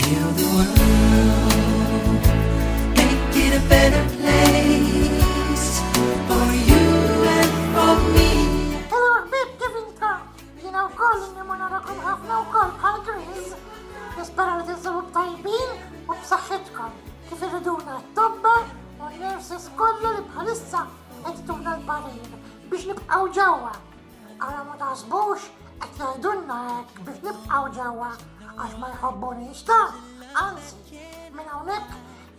Heal the world, make it a better place for you and for me. Hello, Bib Givington! Calling naman na rakong half na ukol kay Grace. Nispera li tinsabu b'tajbin u b'saħħitkom kif irriduna t-tobba u n-nurses kollha li bħalissa qed tuna l-barir biex nibqgħu ġewwa. Ara ma taħsbux qed jgħidulna hekk biex nibqgħu ġewwa għax ma jħobbunix ta'. Anzi, minn hawnhekk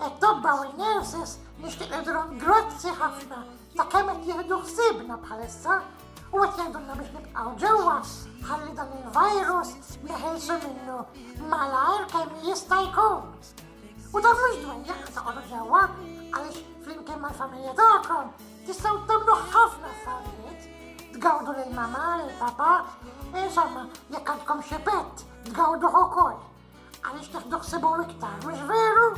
it-tobba u n-nurses nixtieq ngħidulhom grazzi ħafna ta' kemm qed jieħdu ħsiebna bħalissa. U għet jgħidulna biex nibqaw ġewwa ħalli dan il-virus neħelsu minnu malajr kemm jista' jkun. U dan mhux dwejja taqgħodu ġewwa għaliex flimkien mal-familja tagħkom tistgħu tagħmlu ħafna affarijiet. Tgawdu lil mama, lil papa, insomma jekk għandkom xi pett tgawduh ukoll. Għaliex tieħdu ħsibu iktar, mhux veru?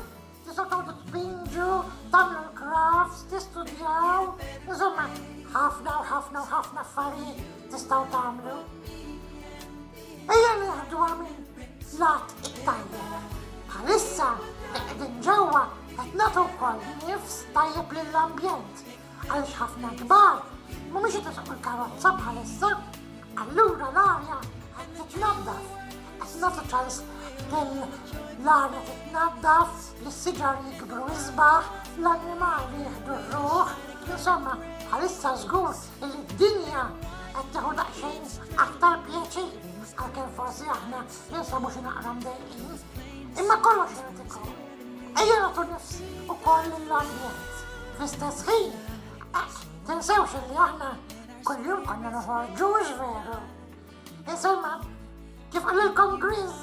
Tistgħu tgħodu tbinġu, tagħmlu l-crafts, tistudjaw, insomma ħafna u ħafna u ħafna affarijiet tistgħu tagħmlu. Ejja nieħduha minn lat it-tajjeb. Bħalissa qegħdin ġewwa qed nagħtu wkoll nifs tajjeb lill-ambjent għaliex ħafna kbar mhumiex qed isuqu l-karozza bħalissa, allura l-arja qed titnaddaf. Qed nagħtu ċans l-arja titnaddaf, lis-siġar jikbru isbaħ, l-annimali jieħdu r-ruħ, insomma bħalissa żgur li d-dinja qed tieħu daqsxejn aktar pjaċir għalkemm forsi aħna ninsabu xi naqra mdejqin. Imma kollox irid ikun. Ejja nagħtu nifs ukoll lill-ambjent. Fl-istess ħin, tinsewx li aħna kuljum konna noħorġu mhux veru. Insomma, kif qallilkom Grizz,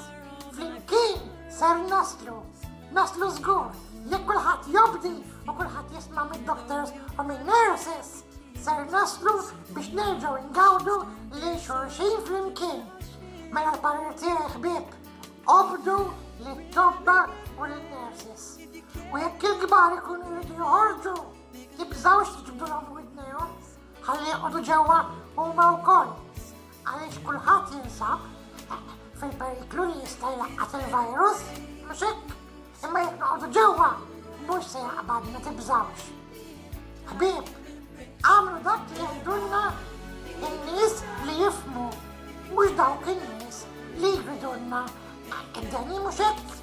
flimkien ser naslu żgur. Jekk kulħadd jobdi u kulħadd jisma' mid-doctors u min-nurses, ser naslu biex nerġgħu ngawdu lil xulxin flimkien. Mela l-parir tiegħi ħbieb, obdu lit-tobba u lin-nurses. U jekk il-kbar ikunu jridu joħorġu, tibżgħux tiġbdulhom widnejhom ħalli jqogħdu ġewwa huma wkoll. Għaliex kulħadd jinsab fil-periklu li jista' jlaqqat il-virus, mhux hekk? Imma jekk noqogħdu ġewwa, mhux se jaqbadna tibżgħux. Ħbieb, għamlu dak li jgħidulna n-nies li jifhmu, mhux dawk in-nies li jgridulna id-deni mhux hekk.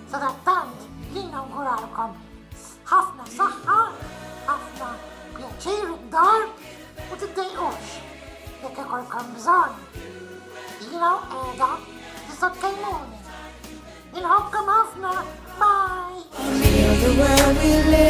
Sadattant li nawguralkom ħafna saħħa, ħafna pjaċir id-dar u tiddejqux jekk ikolkom bżonn. Jiena qiegħda tistgħu tkellmuni. Inħobbkom ħafna, bye! Heal the world we live